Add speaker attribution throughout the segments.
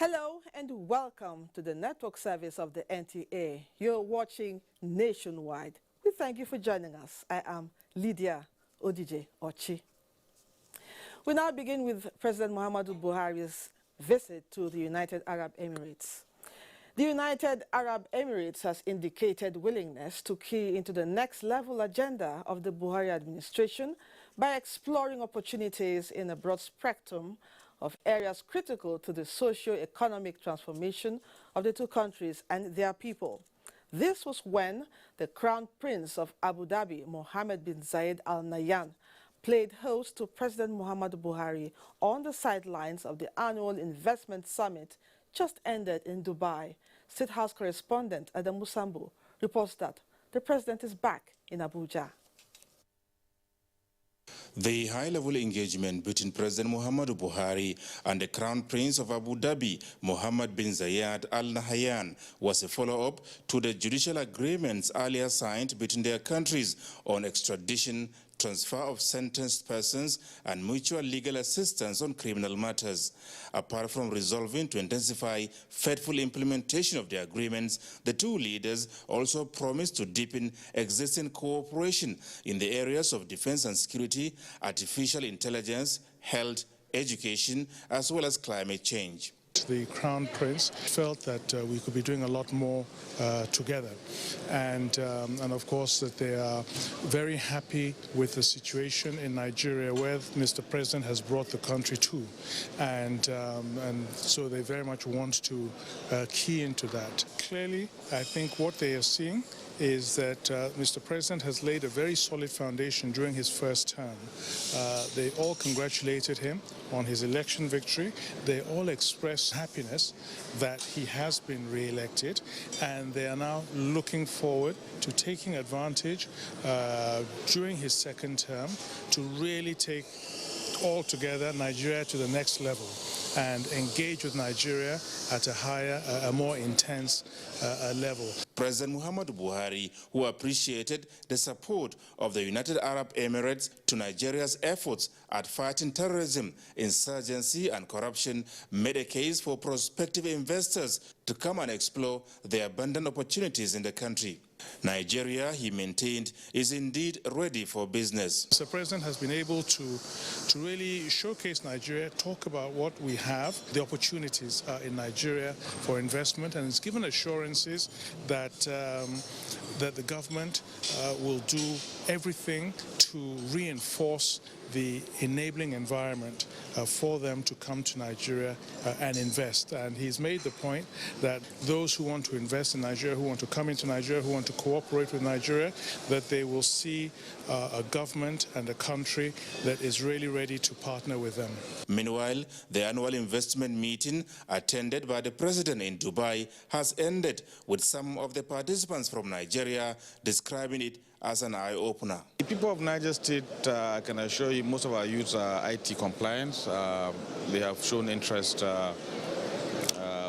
Speaker 1: Hello and welcome to the network service of the NTA. You're watching Nationwide. We thank you for joining us. I am Lydia Odije Ochi. We now begin with President Muhammadu Buhari's visit to the United Arab Emirates. The United Arab Emirates has indicated willingness to key into the next level agenda of the Buhari administration by exploring opportunities in a broad spectrum of areas critical to the socio-economic transformation of the two countries and their people. This was when the Crown Prince of Abu Dhabi, Mohammed bin Zayed Al Nahyan, played host to President Muhammadu Buhari on the sidelines of the annual investment summit just ended in Dubai. State House correspondent Adam Musambu reports that the president is back in Abuja.
Speaker 2: The high-level engagement between President Muhammadu Buhari and the Crown Prince of Abu Dhabi, Mohammed bin Zayed Al Nahyan, was a follow-up to the judicial agreements earlier signed between their countries on extradition, transfer of sentenced persons, and mutual legal assistance on criminal matters. Apart from resolving to intensify faithful implementation of the agreements, the two leaders also promised to deepen existing cooperation in the areas of defense and security, artificial intelligence, health, education, as well as climate change.
Speaker 3: The Crown Prince felt that we could be doing a lot more together, and of course that they are very happy with the situation in Nigeria where Mr. President has brought the country to, and so they very much want to key into that. Clearly, I think what they are seeing is that Mr. President has laid a very solid foundation during his first term. They all congratulated him on his election victory. They all expressed happiness that he has been re-elected, and they are now looking forward to taking advantage during his second term to really take altogether Nigeria to the next level and engage with Nigeria at a higher, a more intense level.
Speaker 2: President Muhammadu Buhari, who appreciated the support of the United Arab Emirates to Nigeria's efforts at fighting terrorism, insurgency and corruption, made a case for prospective investors to come and explore the abundant opportunities in the country. Nigeria, he maintained, is indeed ready for business.
Speaker 3: Mr. President has been able to really showcase Nigeria, talk about what we have, the opportunities in Nigeria for investment, and it's given assurances that that the government will do everything to reinforce the enabling environment for them to come to Nigeria and invest. And he's made the point that those who want to invest in Nigeria, who want to come into Nigeria, who want to cooperate with Nigeria, that they will see a government and a country that is really ready to partner with them.
Speaker 2: Meanwhile, the annual investment meeting attended by the president in Dubai has ended, with some of the participants from Nigeria describing it as an eye-opener.
Speaker 4: The people of Niger State, I can assure you, most of our youths are IT compliant. They have shown interest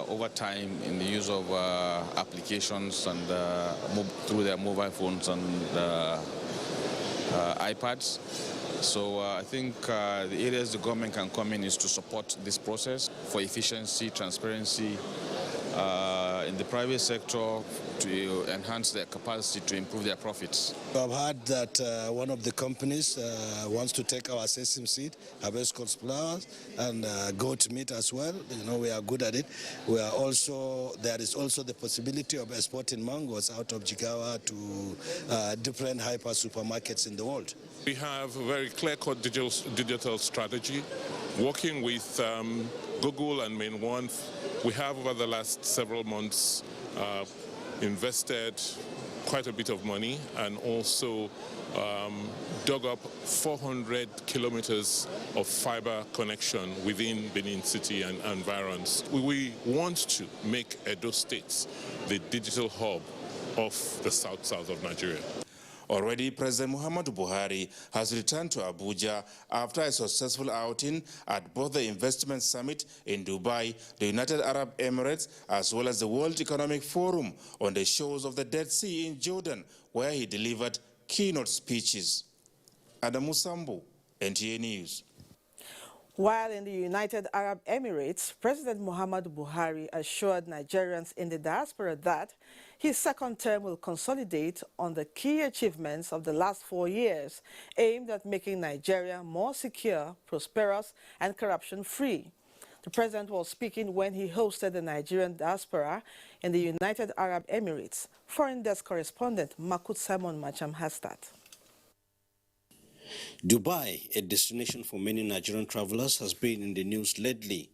Speaker 4: over time in the use of applications and through their mobile phones and iPads. So I think the areas the government can come in is to support this process for efficiency, transparency, in the private sector, to enhance their capacity to improve their profits.
Speaker 5: I've heard that one of the companies wants to take our sesame seed, hibiscus flowers, and goat meat as well. You know, we are good at it. We are also, there is also the possibility of exporting mangoes out of Jigawa to different hyper supermarkets in the world.
Speaker 6: We have a very clear-cut digital strategy. Working with Google and Main One, we have over the last several months invested quite a bit of money and also dug up 400 kilometers of fiber connection within Benin City and environs. We want to make Edo State the digital hub of the south of Nigeria.
Speaker 2: Already, President Muhammadu Buhari has returned to Abuja after a successful outing at both the Investment Summit in Dubai, the United Arab Emirates, as well as the World Economic Forum on the shores of the Dead Sea in Jordan, where he delivered keynote speeches. Adam Musambu, NTA News.
Speaker 1: While in the United Arab Emirates, President Muhammadu Buhari assured Nigerians in the diaspora that his second term will consolidate on the key achievements of the last 4 years, aimed at making Nigeria more secure, prosperous, and corruption-free. The president was speaking when he hosted the Nigerian diaspora in the United Arab Emirates. Foreign desk correspondent Makut Simon Macham has that.
Speaker 7: Dubai, a destination for many Nigerian travelers, has been in the news lately.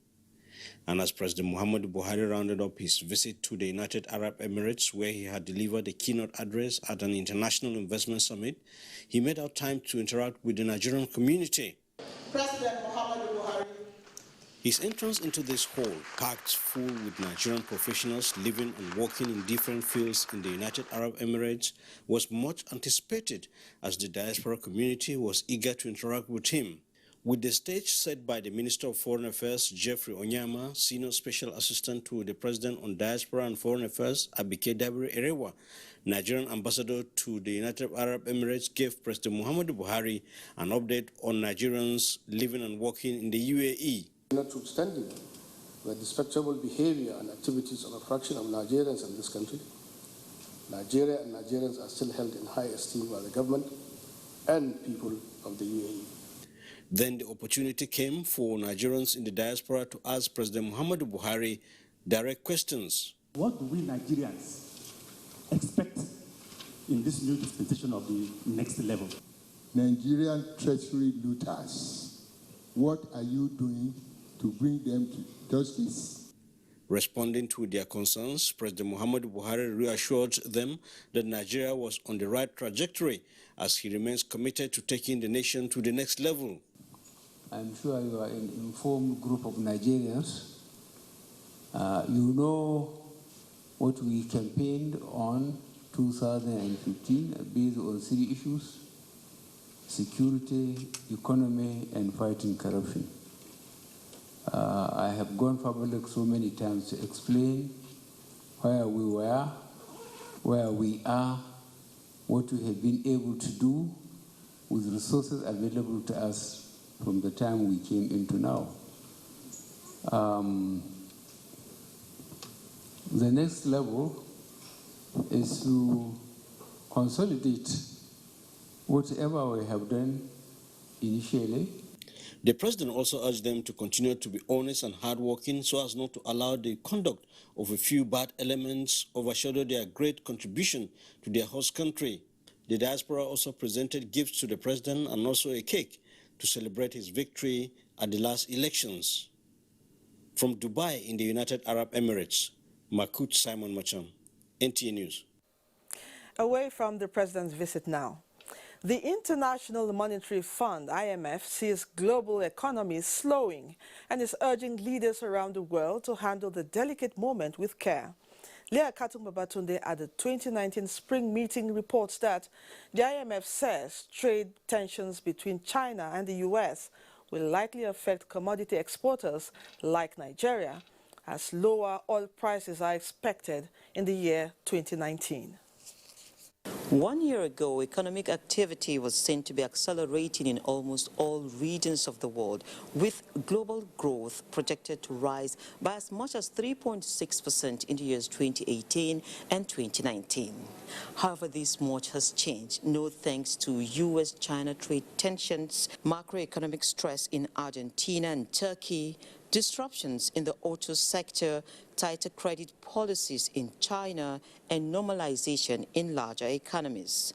Speaker 7: And as President Muhammadu Buhari rounded up his visit to the United Arab Emirates, where he had delivered a keynote address at an international investment summit, he made out time to interact with the Nigerian community.
Speaker 8: President Muhammadu Buhari.
Speaker 7: His entrance into this hall, packed full with Nigerian professionals living and working in different fields in the United Arab Emirates, was much anticipated as the diaspora community was eager to interact with him. With the stage set by the Minister of Foreign Affairs, Jeffrey Onyama, Senior Special Assistant to the President on Diaspora and Foreign Affairs, Abike Dabiri Erewa, Nigerian Ambassador to the United Arab Emirates, gave President Muhammadu Buhari an update on Nigerians living and working in the UAE.
Speaker 9: Notwithstanding the despicable behavior and activities of a fraction of Nigerians in this country, Nigeria and Nigerians are still held in high esteem by the government and people of the UAE.
Speaker 7: Then the opportunity came for Nigerians in the diaspora to ask President Muhammadu Buhari direct questions.
Speaker 10: What do we Nigerians expect in this new dispensation of the next level?
Speaker 11: Nigerian treasury looters, what are you doing to bring them to justice?
Speaker 7: Responding to their concerns, President Muhammadu Buhari reassured them that Nigeria was on the right trajectory as he remains committed to taking the nation to the next level.
Speaker 12: I'm sure you are an informed group of Nigerians. You know what we campaigned on 2015 based on 3 issues: security, economy, and fighting corruption. I have gone public so many times to explain where we were, where we are, what we have been able to do with resources available to us from the time we came into now. The next level is to consolidate whatever we have done initially.
Speaker 7: The president also urged them to continue to be honest and hardworking so as not to allow the conduct of a few bad elements overshadow their great contribution to their host country. The diaspora also presented gifts to the president and also a cake to celebrate his victory at the last elections. From Dubai in the United Arab Emirates, Makut Simon Macham, NTA News.
Speaker 1: Away from the president's visit now. The International Monetary Fund, IMF, sees global economies slowing and is urging leaders around the world to handle the delicate moment with care. Leah Katung-Babatunde at the 2019 spring meeting reports that the IMF says trade tensions between China and the US will likely affect commodity exporters like Nigeria, as lower oil prices are expected in the year 2019.
Speaker 13: 1 year ago, economic activity was seen to be accelerating in almost all regions of the world, with global growth projected to rise by as much as 3.6% in the years 2018 and 2019. However, this much has changed, no thanks to US-China trade tensions, macroeconomic stress in Argentina and Turkey, disruptions in the auto sector, tighter credit policies in China, and normalization in larger economies.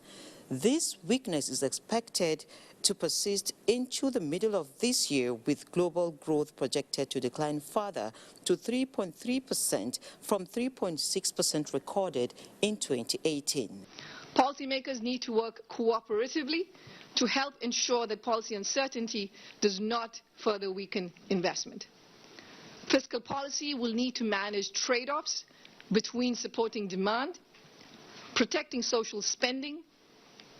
Speaker 13: This weakness is expected to persist into the middle of this year, with global growth projected to decline further to 3.3% from 3.6% recorded in 2018.
Speaker 14: Policymakers need to work cooperatively to help ensure that policy uncertainty does not further weaken investment. Fiscal policy will need to manage trade-offs between supporting demand, protecting social spending,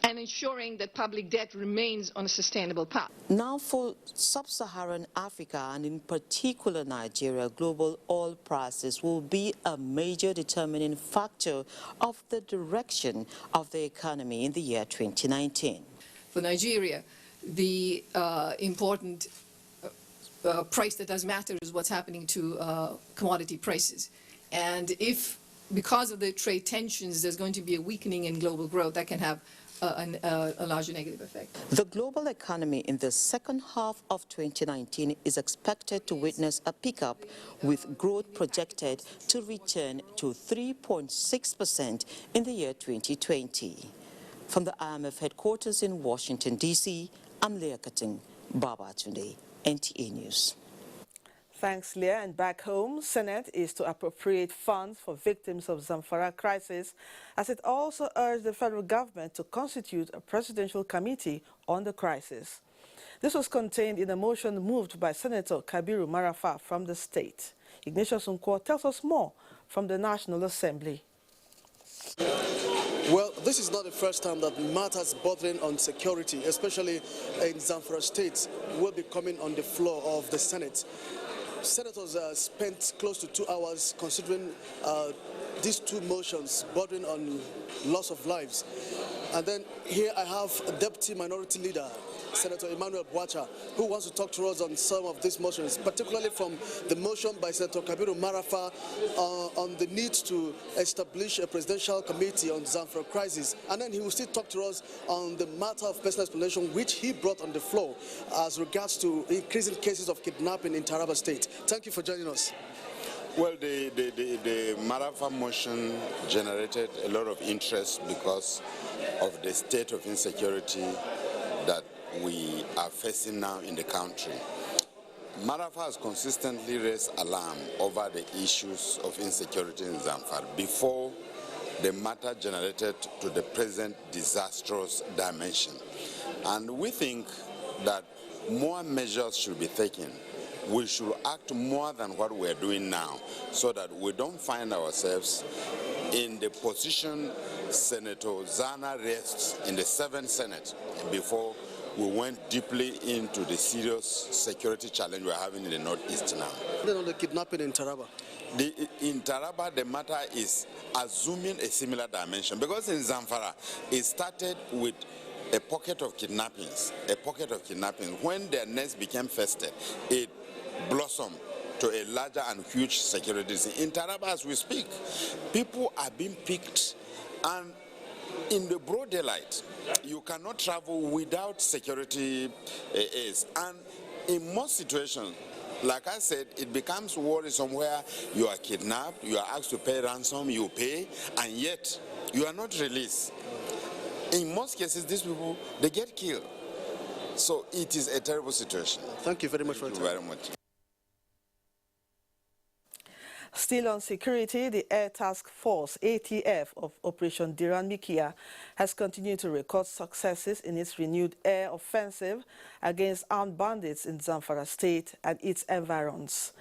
Speaker 14: and ensuring that public debt remains on a sustainable path.
Speaker 13: Now, for sub-Saharan Africa, and in particular Nigeria, global oil prices will be a major determining factor of the direction of the economy in the year 2019.
Speaker 14: For Nigeria, the important price that does matter is what's happening to commodity prices. And if, because of the trade tensions, there's going to be a weakening in global growth, that can have a larger negative effect.
Speaker 13: The global economy in the second half of 2019 is expected to witness a pickup, with growth projected to return to 3.6% in the year 2020. From the IMF headquarters in Washington, D.C., I'm Leah Kating, Babatunde, NTA News.
Speaker 1: Thanks, Leah. And back home, Senate is to appropriate funds for victims of Zamfara crisis, as it also urged the federal government to constitute a presidential committee on the crisis. This was contained in a motion moved by Senator Kabiru Marafa from the state. Ignatius Nkwo tells us more from the National Assembly.
Speaker 15: Well, this is not the first time that matters bordering on security, especially in Zamfara State, will be coming on the floor of the Senate. Senators spent close to 2 hours considering these two motions bordering on loss of lives. And then here I have Deputy Minority Leader, Senator Emmanuel Bwacha, who wants to talk to us on some of these motions, particularly from the motion by Senator Kabiru Marafa on the need to establish a presidential committee on Zamfara crisis. And then he will still talk to us on the matter of personal explanation, which he brought on the floor as regards to increasing cases of kidnapping in Taraba State. Thank you for joining us.
Speaker 16: Well, the Marafa motion generated a lot of interest because of the state of insecurity that we are facing now in the country. Marafa has consistently raised alarm over the issues of insecurity in Zamfara before the matter generated to the present disastrous dimension. And we think that more measures should be taken. We should act more than what we're doing now, so that we don't find ourselves in the position Senator Zana rests in the 7th Senate before we went deeply into the serious security challenge we're having in the Northeast now.
Speaker 15: Then on the kidnapping in Taraba?
Speaker 16: In Taraba, the matter is assuming a similar dimension, because in Zamfara, it started with a pocket of kidnappings. When their nets became fested, it blossomed to a larger and huge security. In Taraba, as we speak, people are being picked, and in the broad daylight, you cannot travel without security aids. And in most situations, like I said, it becomes worrisome where you are kidnapped, you are asked to pay ransom, you pay, and yet you are not released. In most cases, these people, they get killed. So it is a terrible situation.
Speaker 15: Thank you very much for your time.
Speaker 16: Thank you very much.
Speaker 1: Still on security, the Air Task Force, ATF, of Operation Diran Mikia has continued to record successes in its renewed air offensive against armed bandits in Zamfara State and its environs.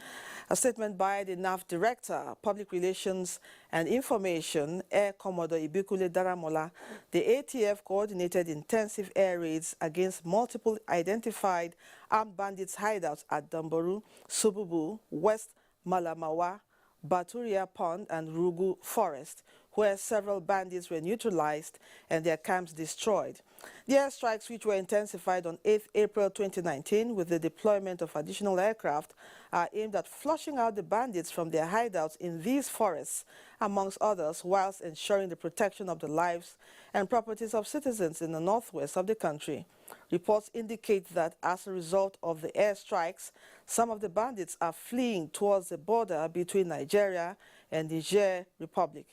Speaker 1: A statement by the NAF Director, Public Relations and Information, Air Commodore Ibikule Daramola, the ATF coordinated intensive air raids against multiple identified armed bandits hideouts at Damboru, Sububu, West Malamawa, Baturia Pond and Rugu Forest, where several bandits were neutralized and their camps destroyed. The airstrikes, which were intensified on 8 April 2019 with the deployment of additional aircraft, are aimed at flushing out the bandits from their hideouts in these forests, amongst others, whilst ensuring the protection of the lives and properties of citizens in the northwest of the country. Reports indicate that as a result of the airstrikes, some of the bandits are fleeing towards the border between Nigeria and Niger Republic.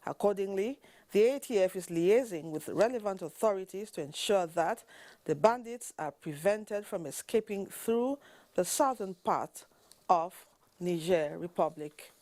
Speaker 1: Accordingly, the ATF is liaising with relevant authorities to ensure that the bandits are prevented from escaping through the southern part of Niger Republic.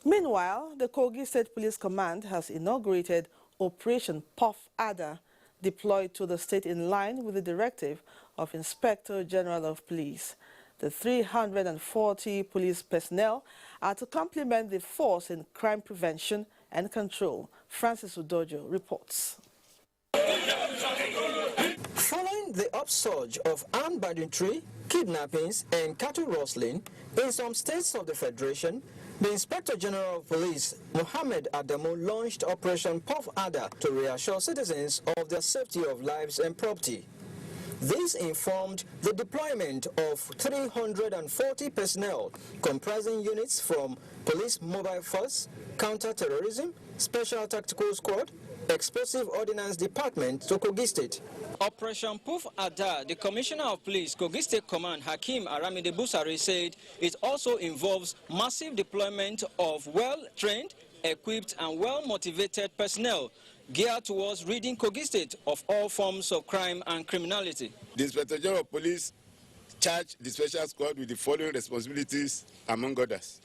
Speaker 1: Meanwhile, the Kogi State Police Command has inaugurated Operation Puff Adder, deployed to the state in line with the directive of Inspector General of Police. The 340 police personnel are to complement the force in crime prevention and control. Francis Udojo reports.
Speaker 17: Following the upsurge of armed banditry, kidnappings and cattle rustling in some states of the Federation, the Inspector General of Police, Mohammed Adamu, launched Operation Puff Adder to reassure citizens of their safety of lives and property. This informed the deployment of 340 personnel comprising units from Police Mobile Force, Counter-Terrorism, Special Tactical Squad, Explosive Ordnance Department to Kogi State. Operation Poof Ada, the Commissioner of Police, Kogi State Command, Hakeem Aramide Busari, said it also involves massive deployment of well-trained, equipped and well-motivated personnel geared towards ridding Kogi State of all forms of crime and criminality.
Speaker 18: The Inspector General of Police charged the Special Squad with the following responsibilities, among others: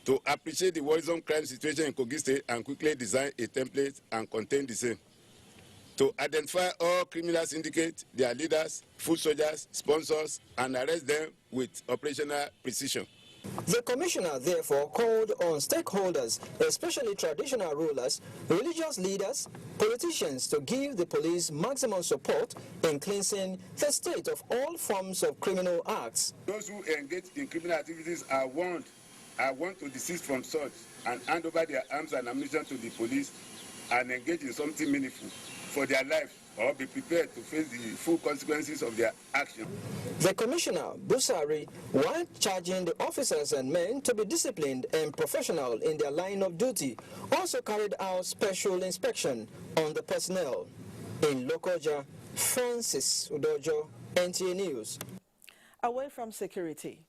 Speaker 18: to appreciate the worrisome crime situation in Kogi State and quickly design a template and contain the same; to identify all criminal syndicates, their leaders, foot soldiers, sponsors, and arrest them with operational precision.
Speaker 17: The commissioner therefore called on stakeholders, especially traditional rulers, religious leaders, politicians, to give the police maximum support in cleansing the state of all forms of criminal acts.
Speaker 18: Those who engage in criminal activities are warned to desist from such and hand over their arms and ammunition to the police and engage in something meaningful for their life, or be prepared to face the full consequences of their action.
Speaker 17: The Commissioner, Busari, while charging the officers and men to be disciplined and professional in their line of duty, also carried out special inspection on the personnel. In Lokoja, Francis Udojo, NTA News.
Speaker 1: Away from security,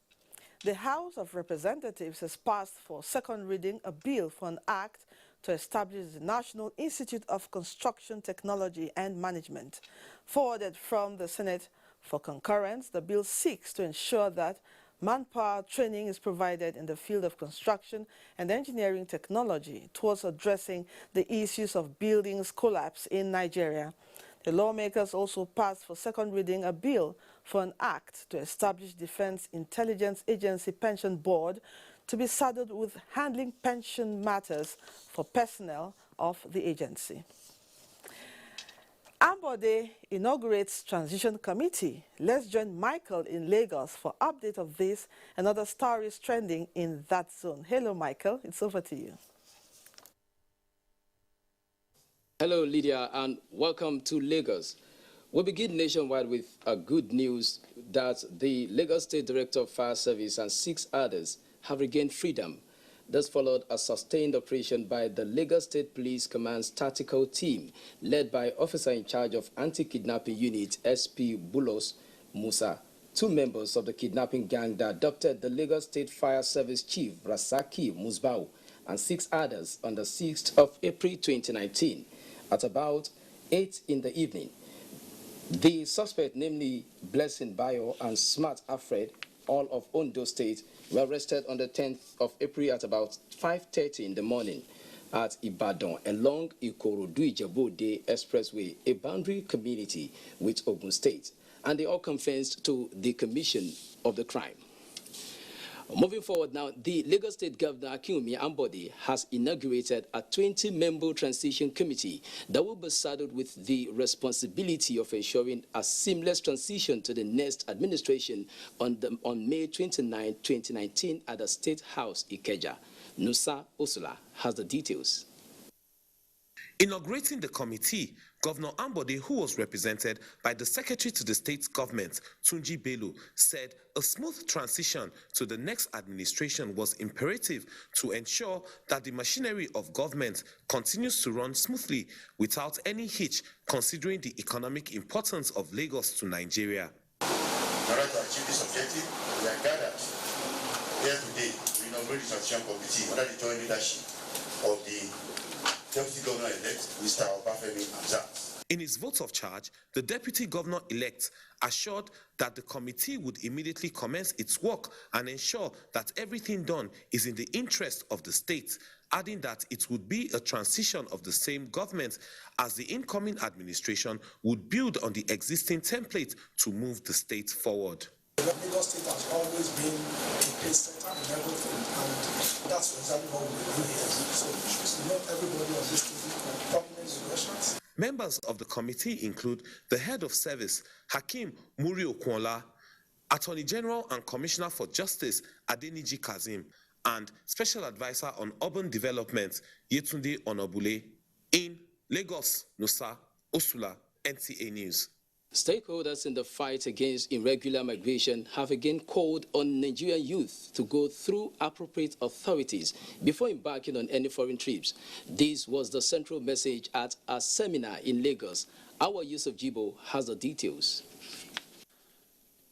Speaker 1: the House of Representatives has passed for second reading a bill for an act to establish the National Institute of Construction Technology and Management. Forwarded from the Senate for concurrence, the bill seeks to ensure that manpower training is provided in the field of construction and engineering technology towards addressing the issues of buildings collapse in Nigeria. The lawmakers also passed for second reading a bill for an act to establish Defense Intelligence Agency Pension Board to be saddled with handling pension matters for personnel of the agency. Ambode inaugurates Transition Committee. Let's join Michael in Lagos for update of this and other stories trending in that zone. Hello, Michael. It's over to you.
Speaker 19: Hello, Lydia, and welcome to Lagos. We begin nationwide with good news that the Lagos State Director of Fire Service and 6 others have regained freedom. This followed a sustained operation by the Lagos State Police Command's tactical team, led by Officer in Charge of Anti-Kidnapping Unit, SP Bulos Musa. 2 members of the kidnapping gang that adopted the Lagos State Fire Service Chief, Rasaki Musbau, and 6 others on the 6th of April 2019 at about 8 in the evening. The suspect, namely Blessing Bayo and Smart Alfred, all of Ondo State, were arrested on the 10th of April at about 5:30 in the morning at Ibadan along Ikorodu-Ijebode Expressway, a boundary community with Ogun State, and they all confessed to the commission of the crime. Moving forward now, the Lagos State Governor Akinwumi Ambode has inaugurated a 20-member transition committee that will be saddled with the responsibility of ensuring a seamless transition to the next administration on May 29, 2019 at the State House, Ikeja. Nusa Osula has the details.
Speaker 20: Inaugurating the committee, Governor Ambode, who was represented by the Secretary to the State Government, Tunji Bello, said a smooth transition to the next administration was imperative to ensure that the machinery of government continues to run smoothly without any hitch, considering the economic importance of Lagos to Nigeria.
Speaker 21: In order to achieve this objective, we are gathered here today to inaugurate the transition committee under the joint leadership of the Deputy Governor-elect, Mr. Obafemi Hamzat.
Speaker 20: In his vote of charge, the Deputy Governor-elect assured that the committee would immediately commence its work and ensure that everything done is in the interest of the state, adding that it would be a transition of the same government as the incoming administration would build on the existing template to move the state forward.
Speaker 22: The Lagos State has always been a pace setter in everything, and that's exactly what we do here. So not everybody on this state prominent suggestions.
Speaker 20: Members of the committee include the head of service, Hakeem Muri Okwonla, Attorney General and Commissioner for Justice, Adeniji Kazim, and Special Advisor on Urban Development, Yetunde Onobule. In Lagos, Nusa Osula, NTA News.
Speaker 19: Stakeholders in the fight against irregular migration have again called on Nigerian youth to go through appropriate authorities before embarking on any foreign trips. This was the central message at a seminar in Lagos. Our Yusuf Jibo has the details.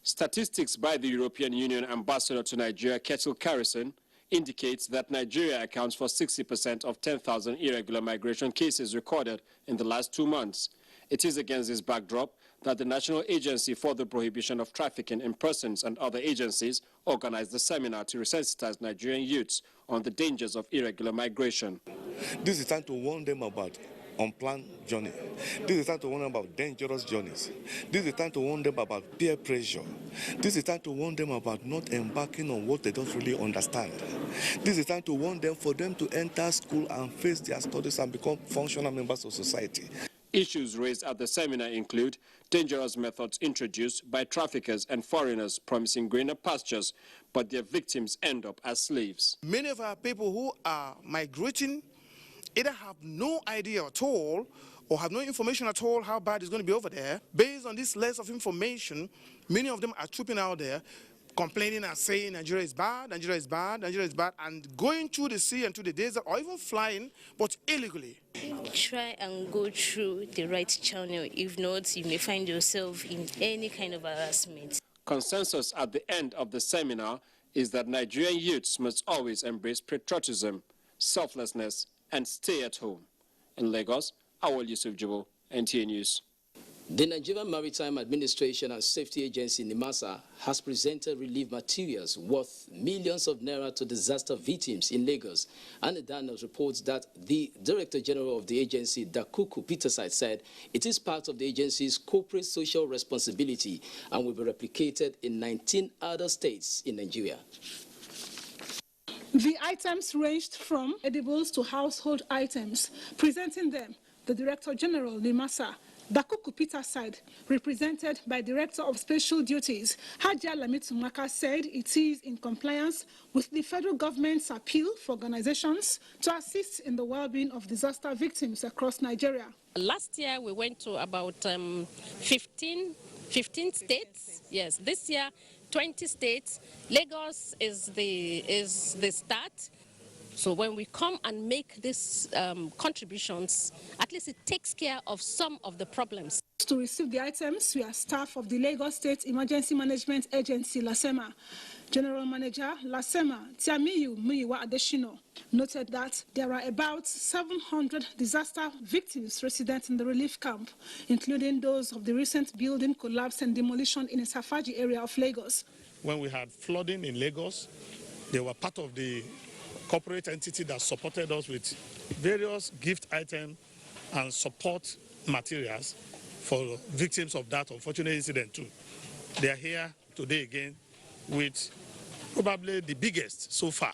Speaker 3: Statistics by the European Union ambassador to Nigeria, Ketil Carrison, indicates that Nigeria accounts for 60% of 10,000 irregular migration cases recorded in the last 2 months. It is against this backdrop that the National Agency for the Prohibition of Trafficking in Persons and other agencies organized the seminar to resensitize Nigerian youths on the dangers of irregular migration.
Speaker 4: This is time to warn them about unplanned journey. This is time to warn them about dangerous journeys. This is time to warn them about peer pressure. This is time to warn them about not embarking on what they don't really understand. This is time to warn them for them to enter school and face their studies and become functional members of society.
Speaker 3: Issues raised at the seminar include dangerous methods introduced by traffickers and foreigners promising greener pastures, but their victims end up as slaves.
Speaker 23: Many of our people who are migrating either have no idea at all or have no information at all how bad it's going to be over there. Based on this less of information, many of them are trooping out there, complaining and saying Nigeria is bad, Nigeria is bad, Nigeria is bad, and going through the sea and through the desert or even flying, but illegally.
Speaker 24: Try and go through the right channel. If not, you may find yourself in any kind of harassment.
Speaker 3: Consensus at the end of the seminar is that Nigerian youths must always embrace patriotism, selflessness, and stay at home. In Lagos, Awal Yusuf Jibo, NTA News.
Speaker 19: The Nigerian Maritime Administration and Safety Agency, NIMASA, has presented relief materials worth millions of naira to disaster victims in Lagos. And the Daniels reports that the Director General of the agency, Dakuku Peterside, said it is part of the agency's corporate social responsibility and will be replicated in 19 other states in Nigeria.
Speaker 25: The items ranged from edibles to household items. Presenting them, the Director General, NIMASA, Dakuku Peterside, represented by Director of Special Duties, Hajia Lamitumaka, said it is in compliance with the federal government's appeal for organizations to assist in the well-being of disaster victims across Nigeria.
Speaker 26: Last year, we went to about 15 states. Yes, this year, 20 states. Lagos is the start. So when we come and make these contributions, at least it takes care of some of the problems.
Speaker 25: To receive the items, we are staff of the Lagos State Emergency Management Agency, LASEMA. General Manager LASEMA, Tiamiyu Muyiwa Adeshino, noted that there are about 700 disaster victims resident in the relief camp, including those of the recent building collapse and demolition in the Safaji area of Lagos.
Speaker 27: When we had flooding in Lagos, they were part of the corporate entity that supported us with various gift items and support materials for victims of that unfortunate incident too. They are here today again with probably the biggest so far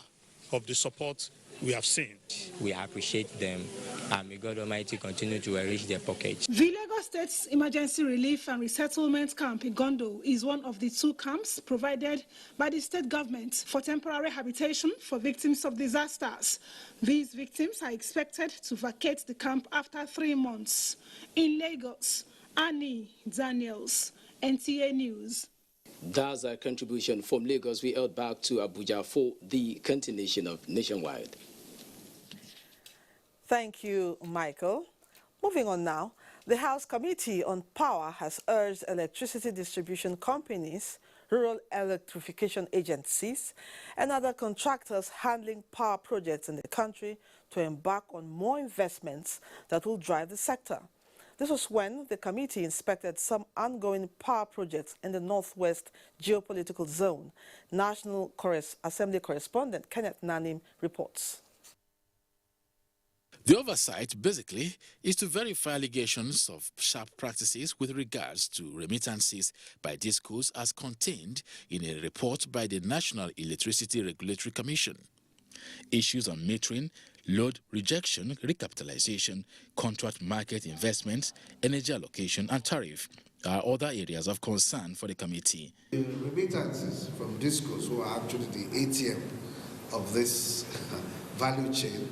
Speaker 27: of the support we have seen.
Speaker 28: We appreciate them, and may God Almighty continue to enrich their pockets.
Speaker 25: The Lagos State's Emergency Relief and Resettlement Camp in Gondo is one of the 2 camps provided by the state government for temporary habitation for victims of disasters. These victims are expected to vacate the camp after 3 months. In Lagos, Annie Daniels, NTA News.
Speaker 19: That's our contribution from Lagos. We head back to Abuja for the continuation of Nationwide.
Speaker 1: Thank you, Michael. Moving on now, the House Committee on Power has urged electricity distribution companies, rural electrification agencies, and other contractors handling power projects in the country to embark on more investments that will drive the sector. This was when the committee inspected some ongoing power projects in the Northwest geopolitical zone. National Assembly correspondent Kenneth Nanim reports.
Speaker 29: The oversight, basically, is to verify allegations of sharp practices with regards to remittances by discos as contained in a report by the National Electricity Regulatory Commission. Issues on metering, load rejection, recapitalization, contract market investments, energy allocation and tariff are other areas of concern for the committee.
Speaker 30: The remittances from discos, who are actually the ATM of this value chain,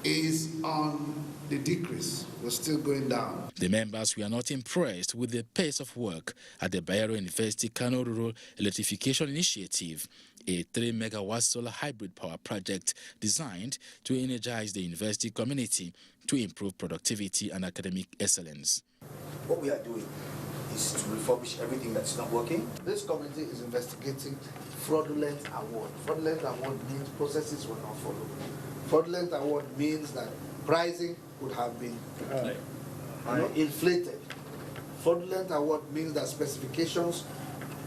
Speaker 30: is on the decrease. We're still going down.
Speaker 29: The members were not impressed with the pace of work at the Bayero University Kano Rural Electrification Initiative, a 3-megawatt solar hybrid power project designed to energize the university community to improve productivity and academic excellence.
Speaker 2: What we are doing is to refurbish everything that's not working.
Speaker 30: This committee is investigating fraudulent award. Fraudulent award means processes were not followed. Fraudulent award means that pricing would have been inflated. Fraudulent award means that specifications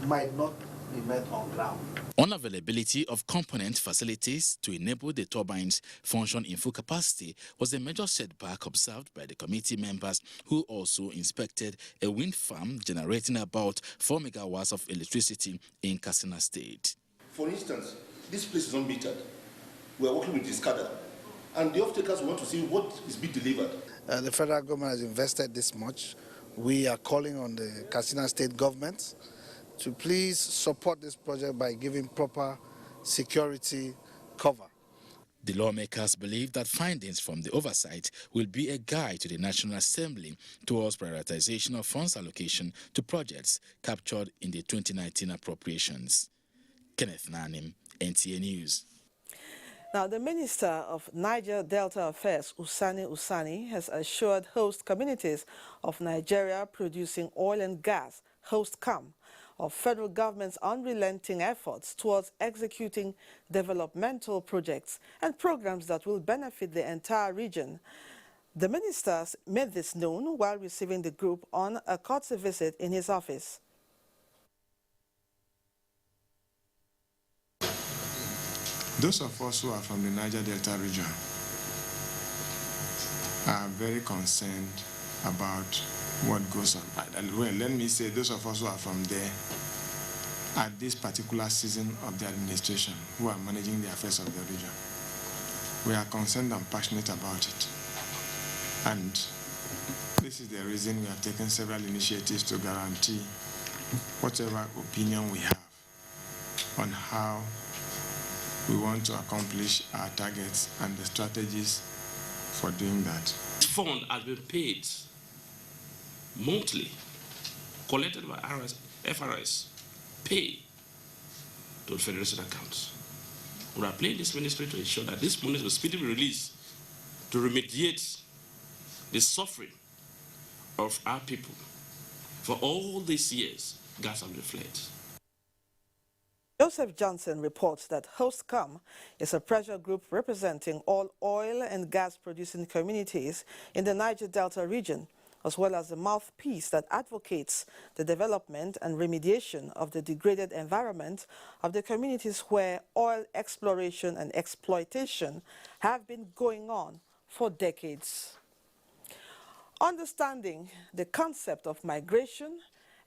Speaker 30: might not be met on ground.
Speaker 29: Unavailability of component facilities to enable the turbines function in full capacity was a major setback observed by the committee members, who also inspected a wind farm generating about 4 megawatts of electricity in Katsina State.
Speaker 5: For instance, this place is unmetered. We are working with this cadre, and the off-takers want to see what is being delivered.
Speaker 30: The federal government has invested this much. We are calling on the Katsina State government to please support this project by giving proper security cover.
Speaker 29: The lawmakers believe that findings from the oversight will be a guide to the National Assembly towards prioritization of funds allocation to projects captured in the 2019 appropriations. Kenneth Nanim, NTA News.
Speaker 1: Now, the Minister of Niger Delta Affairs, Usani, has assured host communities of Nigeria producing oil and gas, HostCam, of federal government's unrelenting efforts towards executing developmental projects and programs that will benefit the entire region. The minister made this known while receiving the group on a courtesy visit in his office.
Speaker 6: Those of us who are from the Niger Delta region are very concerned about what goes on. Well, let me say those of us who are from there at this particular season of the administration, who are managing the affairs of the region, we are concerned and passionate about it. And this is the reason we have taken several initiatives to guarantee whatever opinion we have on how we want to accomplish our targets and the strategies for doing that.
Speaker 7: This fund has been paid monthly, collected by FRS, pay to the Federation accounts. We are playing this ministry to ensure that this money will speedily be released to remediate the suffering of our people. For all these years, gas has been fled.
Speaker 1: Joseph Johnson reports that HostCam is a pressure group representing all oil and gas producing communities in the Niger Delta region, as well as a mouthpiece that advocates the development and remediation of the degraded environment of the communities where oil exploration and exploitation have been going on for decades. Understanding the concept of migration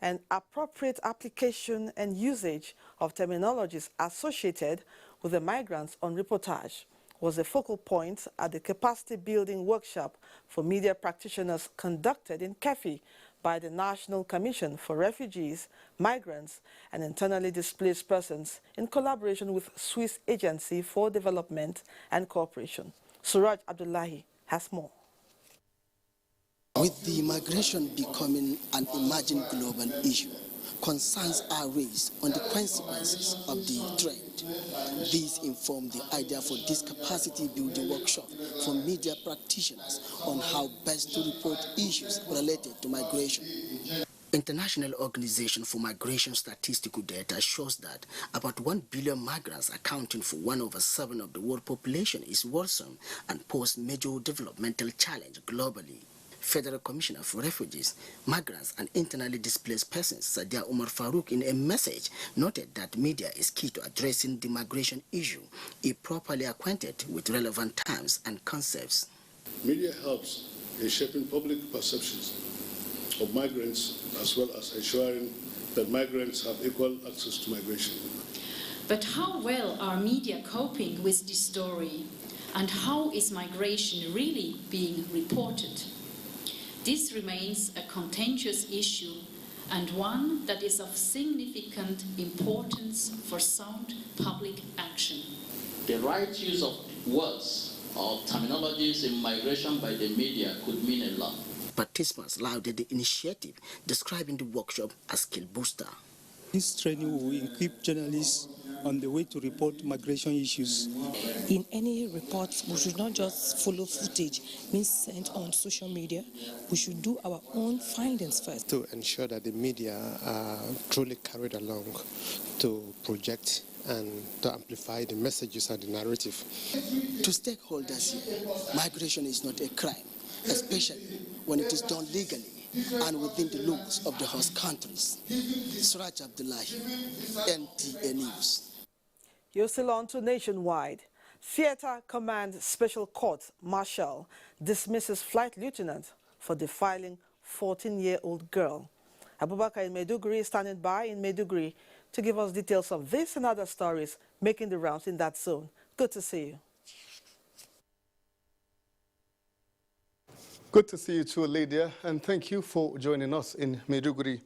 Speaker 1: and appropriate application and usage of terminologies associated with the migrants on reportage was a focal point at the capacity building workshop for media practitioners conducted in Kefi by the National Commission for Refugees, Migrants and Internally Displaced Persons in collaboration with Swiss Agency for Development and Cooperation. Suraj Abdullahi has more.
Speaker 8: With the migration becoming an emerging global issue, concerns are raised on the consequences of the trend. These inform the idea for this capacity building workshop for media practitioners on how best to report issues related to migration. International Organization for Migration statistical data shows that about 1 billion migrants, accounting for 1/7 of the world population, is worrisome and pose major developmental challenge globally. Federal Commissioner for Refugees, Migrants and Internally Displaced Persons, Sadia Umar Farouk, in a message, noted that media is key to addressing the migration issue if properly acquainted with relevant terms and concepts.
Speaker 9: Media helps in shaping public perceptions of migrants as well as ensuring that migrants have equal access to migration.
Speaker 10: But how well are media coping with this story, and how is migration really being reported? This remains a contentious issue and one that is of significant importance for sound public action.
Speaker 11: The right use of words or terminologies in migration by the media could mean a lot.
Speaker 8: Participants lauded the initiative, describing the workshop as skill booster.
Speaker 12: This training will equip journalists on the way to report migration issues.
Speaker 13: In any report, we should not just follow footage being sent on social media. We should do our own findings first.
Speaker 14: To ensure that the media are truly carried along to project and to amplify the messages and the narrative.
Speaker 8: To stakeholders here, migration is not a crime, especially when it is done legally and within the laws of the host countries. Suraj Abdullahi, NTA News.
Speaker 1: You're still on to Nationwide. Theater Command Special Court Marshal dismisses flight lieutenant for defiling 14-year-old girl. Abubakar in Maiduguri is standing by in Maiduguri to give us details of this and other stories making the rounds in that zone. Good to see you.
Speaker 15: Good to see you too, Lydia, and thank you for joining us in Maiduguri.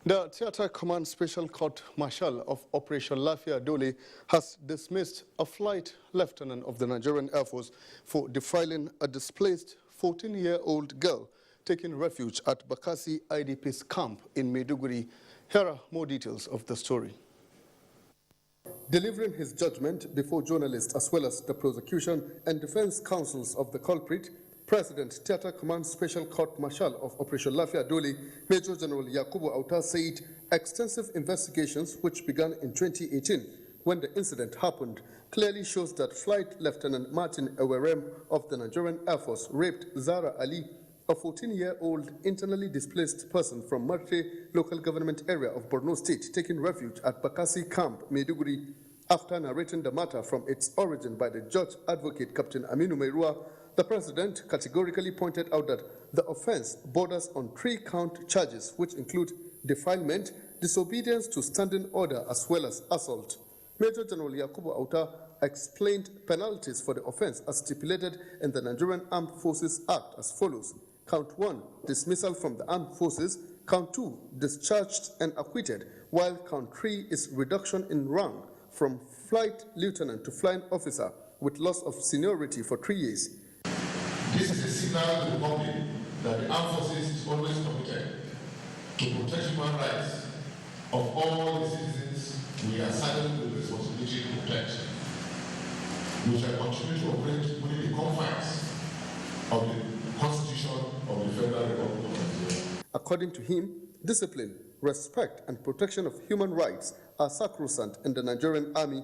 Speaker 15: The Theater Command Special Court Marshal of Operation Lafia Dole has dismissed a flight lieutenant of the Nigerian Air Force for defiling a displaced 14-year-old girl taking refuge at Bakassi IDP's camp in Maiduguri. Here are more details of the story. Delivering his judgment before journalists as well as the prosecution and defense counsels of the culprit, President, Theater Command Special Court Marshal of Operation Lafia Dole, Major General Yakubu Auta said extensive investigations which began in 2018 when the incident happened clearly shows that Flight Lieutenant Martin Ewerem of the Nigerian Air Force raped Zara Ali, a 14-year-old internally displaced person from Marte local government area of Borno State, taking refuge at Bakassi Camp, Maiduguri. After narrating the matter from its origin by the judge advocate Captain Aminu Meirua, the president categorically pointed out that the offense borders on 3-count charges, which include defilement, disobedience to standing order, as well as assault. Major General Yakubu Auta explained penalties for the offense as stipulated in the Nigerian Armed Forces Act as follows. Count 1, dismissal from the armed forces. Count 2, discharged and acquitted, while count 3 is reduction in rank from flight lieutenant to flying officer with loss of seniority for 3 years.
Speaker 16: This is a signal to the public that the armed forces is always committed to protect human rights of all the citizens we are saddled with the responsibility to protect. We shall continue to operate within the confines of the Constitution of the Federal Republic of Nigeria.
Speaker 15: According to him, discipline, respect, and protection of human rights are sacrosanct in the Nigerian Army.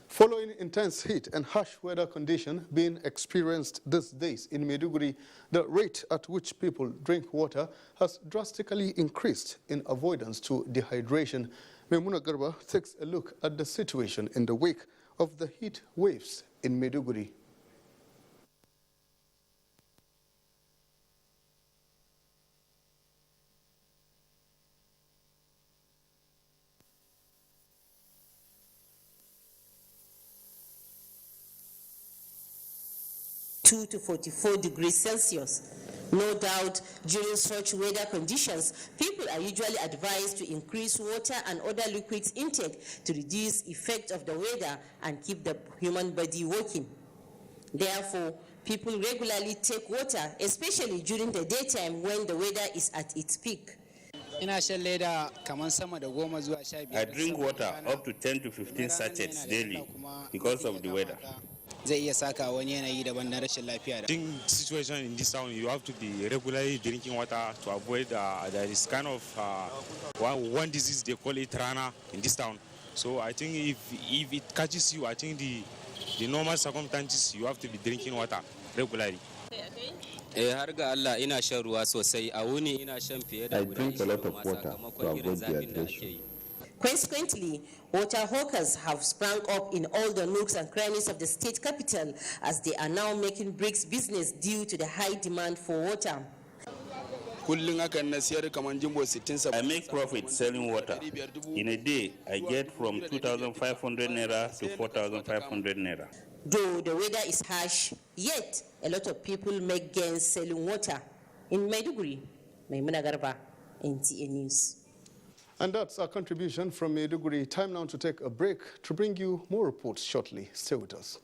Speaker 15: Following intense heat and harsh weather conditions being experienced these days in Maiduguri, the rate at which people drink water has drastically increased in avoidance to dehydration. Memuna Garba takes a look at the situation in the wake of the heat waves in Maiduguri.
Speaker 17: To 44 degrees Celsius. No doubt, during such weather conditions, people are usually advised to increase water and other liquids intake to reduce effect of the weather and keep the human body working. Therefore, people regularly take water, especially during the daytime when the weather is at its peak.
Speaker 18: I drink water up to 10 to 15 sachets daily because of the weather.
Speaker 21: In situation in this town, you have to be regularly drinking water to avoid there is kind of one disease they call it rana in this town. So I think if it catches you, I think the normal circumstances you have to be drinking water regularly.
Speaker 22: I drink a lot of water to avoid dehydration.
Speaker 17: Consequently, water hawkers have sprung up in all the nooks and crannies of the state capital as they are now making bricks business due to the high demand for water.
Speaker 18: I make profit selling water. In a day, I get from 2,500 naira to 4,500 naira.
Speaker 17: Though the weather is harsh, yet a lot of people make gains selling water. In Maiduguri, Maimuna Garba, NTA News.
Speaker 15: And that's our contribution from Maiduguri. Time now to take a break to bring you more reports shortly. Stay with us.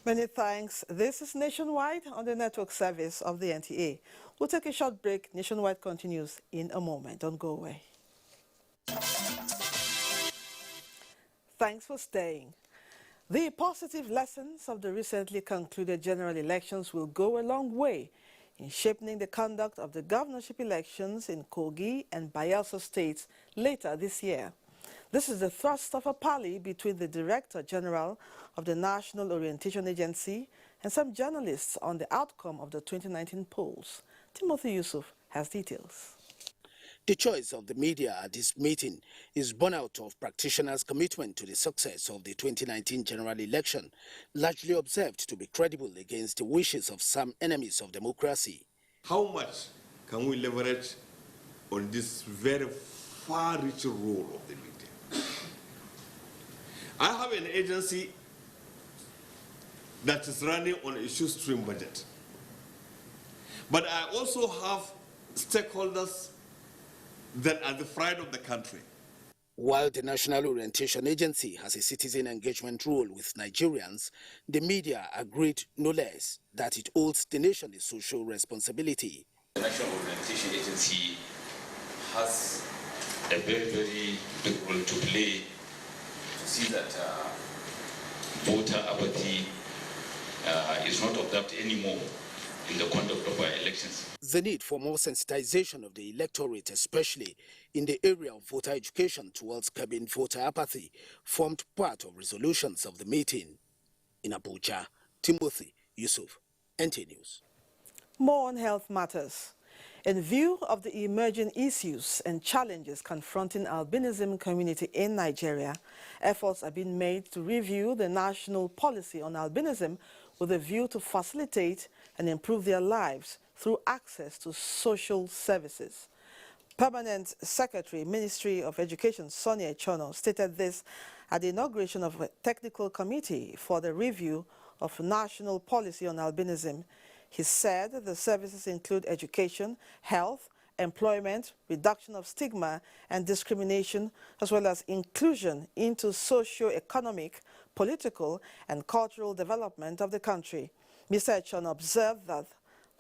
Speaker 1: Many thanks. This is Nationwide on the network service of the NTA. We'll take a short break. Nationwide continues in a moment. Don't go away. Thanks for staying. The positive lessons of the recently concluded general elections will go a long way in shaping the conduct of the governorship elections in Kogi and Bayelsa states later this year. This is the thrust of a parley between the Director General of the National Orientation Agency and some journalists on the outcome of the 2019 polls. Timothy Yusuf has details.
Speaker 3: The choice of the media at this meeting is born out of practitioners' commitment to the success of the 2019 general election, largely observed to be credible against the wishes of some enemies of democracy.
Speaker 4: How much can we leverage on this very far-reaching role of the media? I have an agency that is running on a shoestring budget, but I also have stakeholders that are the pride of the country.
Speaker 3: While the National Orientation Agency has a citizen engagement role with Nigerians, the media agreed no less that it owes the nation a social responsibility.
Speaker 19: The National Orientation Agency has a very, very big role to play to see that voter apathy is not observed anymore in the conduct of our elections.
Speaker 3: The need for more sensitization of the electorate, especially in the area of voter education towards curbing voter apathy, formed part of resolutions of the meeting. In Abuja, Timothy Yusuf, NT News.
Speaker 1: More on health matters. In view of the emerging issues and challenges confronting albinism community in Nigeria, efforts are being made to review the national policy on albinism with a view to facilitate and improve their lives through access to social services. Permanent Secretary, Ministry of Education, Sonia Chono, stated this at the inauguration of a technical committee for the review of national policy on albinism. He said the services include education, health, employment, reduction of stigma and discrimination, as well as inclusion into socio-economic, political and cultural development of the country. Mr. Echon observed that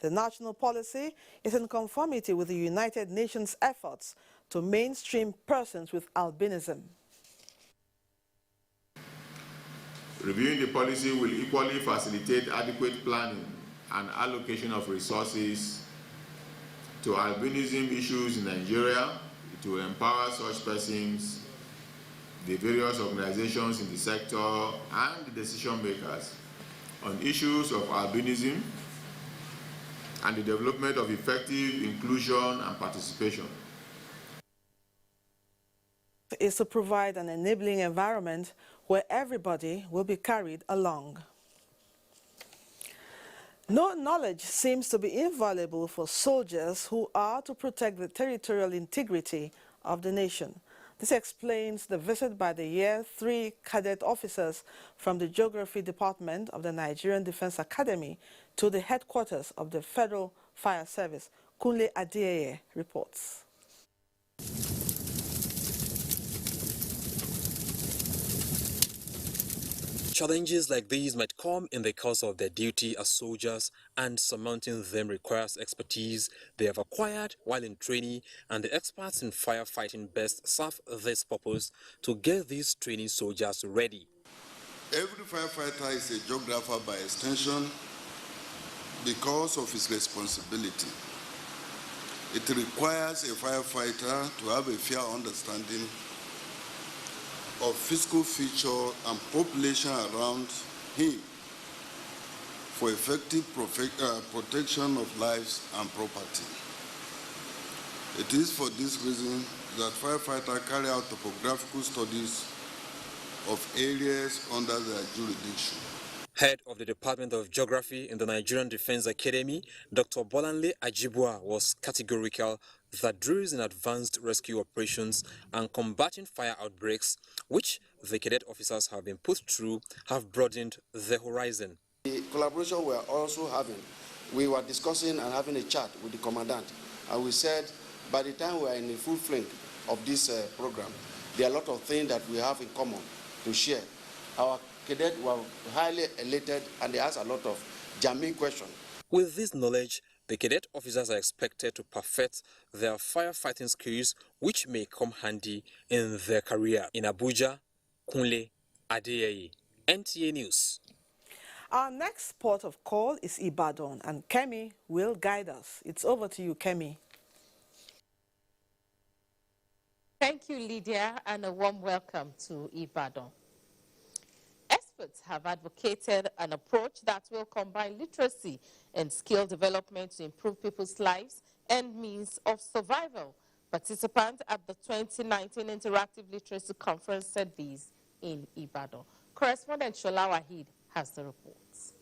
Speaker 1: the national policy is in conformity with the United Nations efforts to mainstream persons with albinism.
Speaker 6: Reviewing the policy will equally facilitate adequate planning and allocation of resources to albinism issues in Nigeria, to empower such persons, the various organizations in the sector, and the decision makers on issues of albinism and the development of effective inclusion and participation.
Speaker 1: Is to provide an enabling environment where everybody will be carried along. No knowledge seems to be invaluable for soldiers who are to protect the territorial integrity of the nation. This explains the visit by the Year 3 cadet officers from the Geography Department of the Nigerian Defense Academy to the headquarters of the Federal Fire Service. Kunle Adeyeye reports.
Speaker 20: Challenges like these might come in the course of their duty as soldiers, and surmounting them requires expertise they have acquired while in training, and the experts in firefighting best serve this purpose to get these training soldiers ready.
Speaker 23: Every firefighter is a geographer by extension because of his responsibility. It requires a firefighter to have a fair understanding of physical feature and population around him for effective protection of lives and property. It is for this reason that firefighters carry out topographical studies of areas under their jurisdiction.
Speaker 20: Head of the Department of Geography in the Nigerian Defense Academy, Dr. Bolanle Ajibua, was categorical that drills in advanced rescue operations and combating fire outbreaks, which the cadet officers have been put through, have broadened the horizon.
Speaker 24: The collaboration we are also having, we were discussing and having a chat with the commandant, and we said by the time we are in the full flank, of this program. There are a lot of things that we have in common to share. Our cadets were highly elated and they asked a lot of jamming questions.
Speaker 20: With this knowledge, the cadet officers are expected to perfect their firefighting skills, which may come handy in their career. In Abuja, Kunle Adeyeye, NTA News.
Speaker 1: Our next port of call is Ibadan, and Kemi will guide us. It's over to you, Kemi.
Speaker 2: Thank you, Lydia, and a warm welcome to Ibadan. Experts have advocated an approach that will combine literacy and skill development to improve people's lives and means of survival. Participants at the 2019 Interactive Literacy Conference said this in Ibadan. Correspondent Shola Wahid has the reports.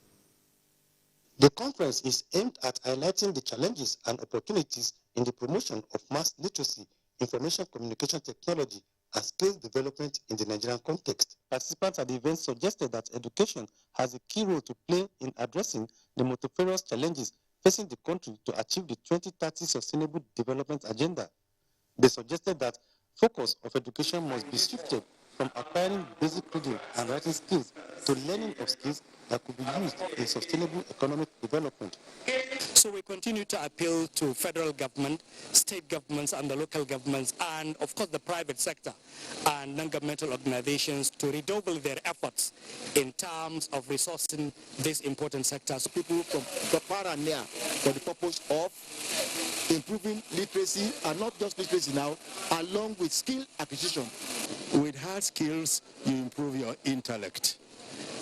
Speaker 5: The conference is aimed at highlighting the challenges and opportunities in the promotion of mass literacy, information communication technology, and skills development in the Nigerian context. Participants at the event suggested that education has a key role to play in addressing the multifarious challenges facing the country to achieve the 2030 Sustainable Development Agenda. They suggested that focus of education must be shifted from acquiring basic reading and writing skills to learning of skills that could be used in sustainable economic development.
Speaker 7: So we continue to appeal to federal government, state governments and the local governments, and of course the private sector and non-governmental organizations to redouble their efforts in terms of resourcing these important sectors.
Speaker 9: People from far and near for the purpose of improving literacy, and not just literacy now, along with skill acquisition.
Speaker 25: With hard skills, you improve your intellect.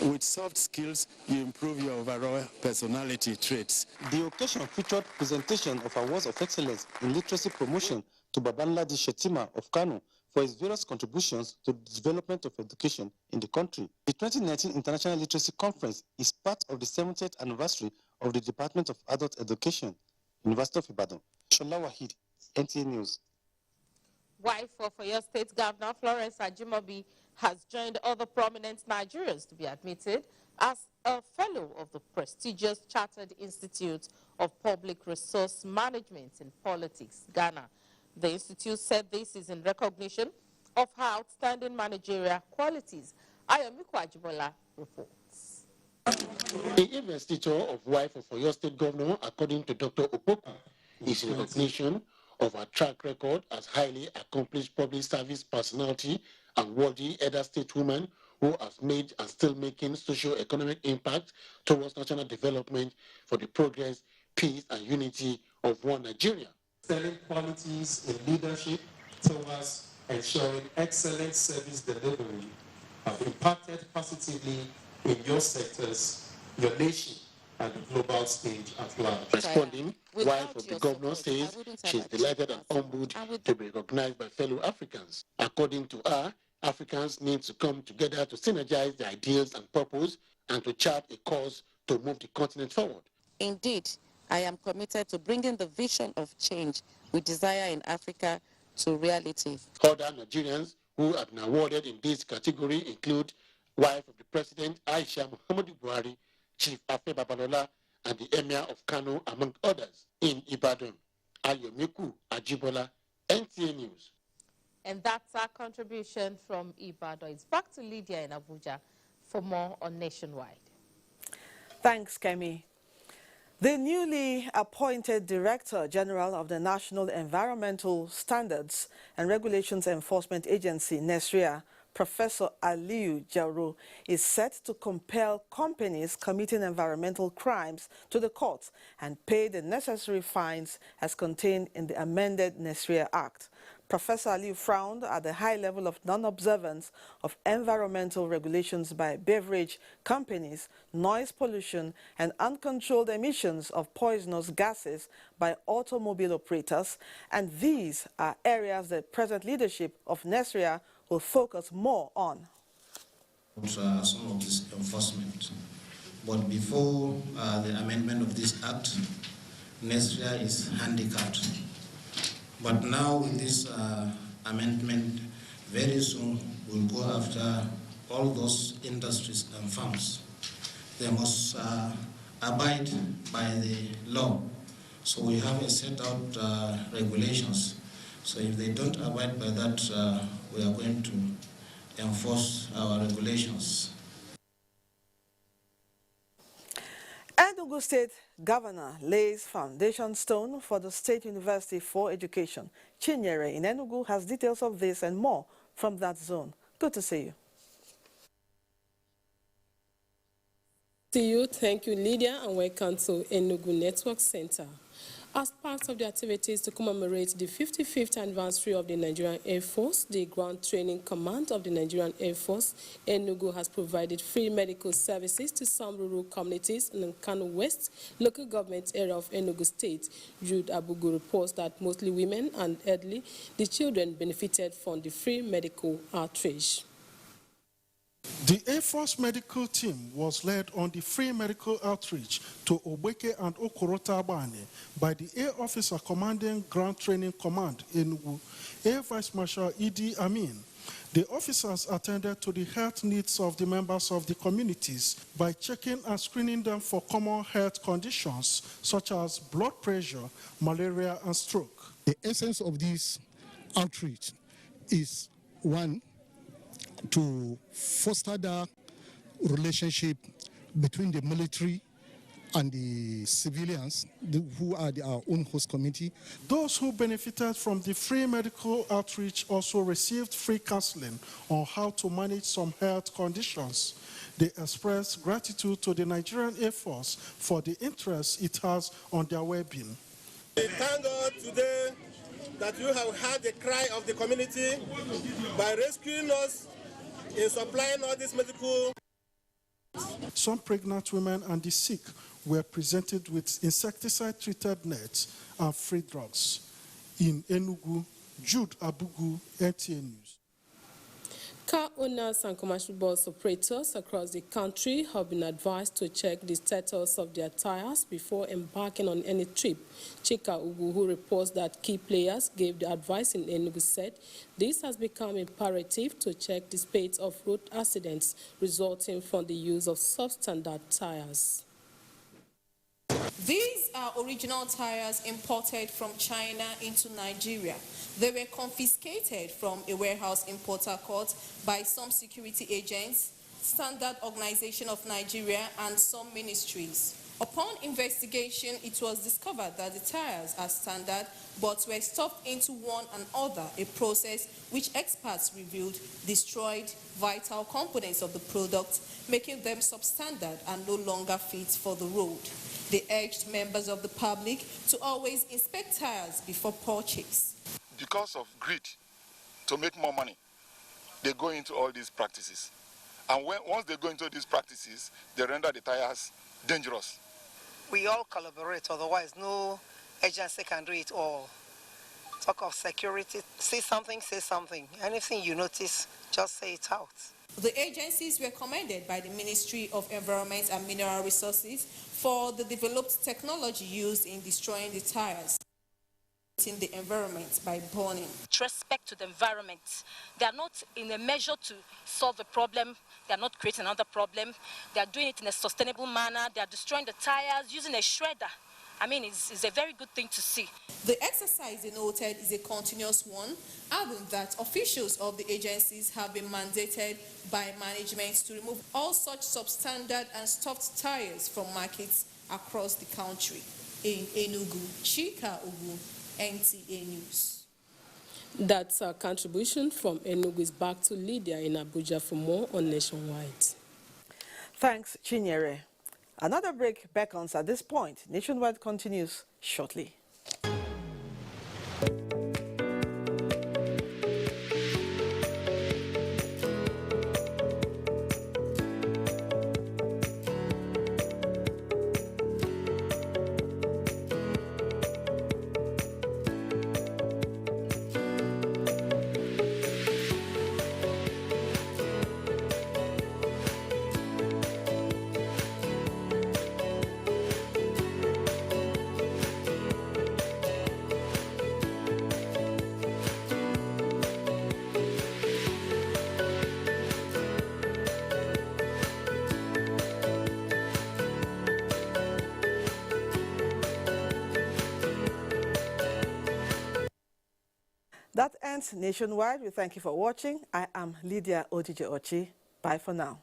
Speaker 25: With soft skills, you improve your overall personality traits.
Speaker 5: The occasion featured presentation of awards of excellence in literacy promotion to Babanladi Shetima of Kano for his various contributions to the development of education in the country. The 2019 International Literacy Conference is part of the 70th anniversary of the Department of Adult Education, University of Ibadan. Shola Wahid, NTA News.
Speaker 2: Wife of Oyo State Governor Florence Ajimobi has joined other prominent Nigerians to be admitted as a fellow of the prestigious Chartered Institute of Public Resource Management in Politics, Ghana. The institute said this is in recognition of her outstanding managerial qualities. Ayomiku Ajibola reports.
Speaker 9: The investiture of wife of Oyo State Governor, according to Dr. Opoku, is in recognition of her track record as highly accomplished public service personality and worthy elder stateswoman who has made and still making socio-economic impact towards national development for the progress, peace, and unity of one Nigeria.
Speaker 26: Selling qualities in leadership towards ensuring excellent service delivery have impacted positively in your sectors, your nation, and the global stage at large.
Speaker 9: Responding, wife of the governor says she is delighted and humbled to be recognized by fellow Africans. According to her, Africans need to come together to synergize their ideals and purpose and to chart a course to move the continent forward.
Speaker 27: Indeed, I am committed to bringing the vision of change we desire in Africa to reality.
Speaker 9: Other Nigerians who have been awarded in this category include wife of the President Aisha Muhammadu Buhari, Chief Afe Babalola, and the Emir of Kano, among others. In Ibadan, Ayomiku Ajibola, NTA News.
Speaker 2: And that's our contribution from Ibadan. It's back to Lydia in Abuja for more on Nationwide.
Speaker 1: Thanks, Kemi. The newly appointed Director General of the National Environmental Standards and Regulations Enforcement Agency, NESRIA, Professor Aliyu Jauro, is set to compel companies committing environmental crimes to the courts and pay the necessary fines as contained in the amended NESRIA Act. Professor Aliyu frowned at the high level of non-observance of environmental regulations by beverage companies, noise pollution, and uncontrolled emissions of poisonous gases by automobile operators, and these are areas the present leadership of NESRIA will focus more on.
Speaker 28: Some of this enforcement. But before the amendment of this act, NESRIA is handicapped. But now with this amendment, very soon we'll go after all those industries and farms. They must abide by the law. So we have set out regulations So if they don't abide by that, we are going to enforce our regulations.
Speaker 1: Enugu State Governor lays foundation stone for the State University for Education. Chinyere in Enugu has details of this and more from that zone. Good to see you.
Speaker 8: See you. Thank you, Lydia, and welcome to Enugu Network Center. As part of the activities to commemorate the 55th anniversary of the Nigerian Air Force, the Ground Training Command of the Nigerian Air Force, Enugu has provided free medical services to some rural communities in the Kano West local government area of Enugu State. Jude Abugu reports that mostly women and elderly, the children benefited from the free medical outreach.
Speaker 10: The Air Force medical team was led on the free medical outreach to Obeke and Okorota Abane by the Air Officer Commanding Ground Training Command in Air Vice Marshal Idi Amin. The officers attended to the health needs of the members of the communities by checking and screening them for common health conditions such as blood pressure, malaria, and stroke.
Speaker 11: The essence of this outreach is, one, to foster the relationship between the military and the civilians who are our own host community.
Speaker 10: Those who benefited from the free medical outreach also received free counseling on how to manage some health conditions. They expressed gratitude to the Nigerian Air Force for the interest it has on their well-being.
Speaker 12: We thank God today that you have heard the cry of the community by rescuing us in supplying all this medical.
Speaker 10: Some pregnant women and the sick were presented with insecticide-treated nets and free drugs. In Enugu, Jude Abugu, NTA News.
Speaker 8: Car owners and commercial bus operators across the country have been advised to check the status of their tires before embarking on any trip. Chika Ugu, who reports that key players gave the advice in Enugu, said this has become imperative to check the spate of road accidents resulting from the use of substandard tires.
Speaker 13: These are original tires imported from China into Nigeria. They were confiscated from a warehouse in Port Harcourt by some security agents, Standard Organization of Nigeria, and some ministries. Upon investigation, it was discovered that the tires are standard but were stuffed into one another, a process which experts revealed destroyed vital components of the product, making them substandard and no longer fit for the road. They urged members of the public to always inspect tires before purchase.
Speaker 14: Because of greed, to make more money, they go into all these practices. And once they go into these practices, they render the tires dangerous.
Speaker 16: We all collaborate, otherwise no agency can do it all. Talk of security, see something, say something. Anything you notice, just say it out.
Speaker 13: The agencies were commended by the Ministry of Environment and Mineral Resources for the developed technology used in destroying the tires in the environment by burning.
Speaker 21: With respect to the environment, they are not in a measure to solve the problem, they are not creating another problem, they are doing it in a sustainable manner, they are destroying the tires using a shredder. I mean, it's a very good thing to see.
Speaker 13: The exercise, they noted, is a continuous one, adding that officials of the agencies have been mandated by management to remove all such substandard and stuffed tires from markets across the country. In Enugu, Chika Ugu, NTA News.
Speaker 8: That's our contribution from Enugu. Is back to Lydia in Abuja for more on Nationwide.
Speaker 1: Thanks, Chinyere. Another break beckons at this point. Nationwide continues shortly. ends Nationwide. We thank you for watching. I am Lydia Odije Ochi. Bye for now.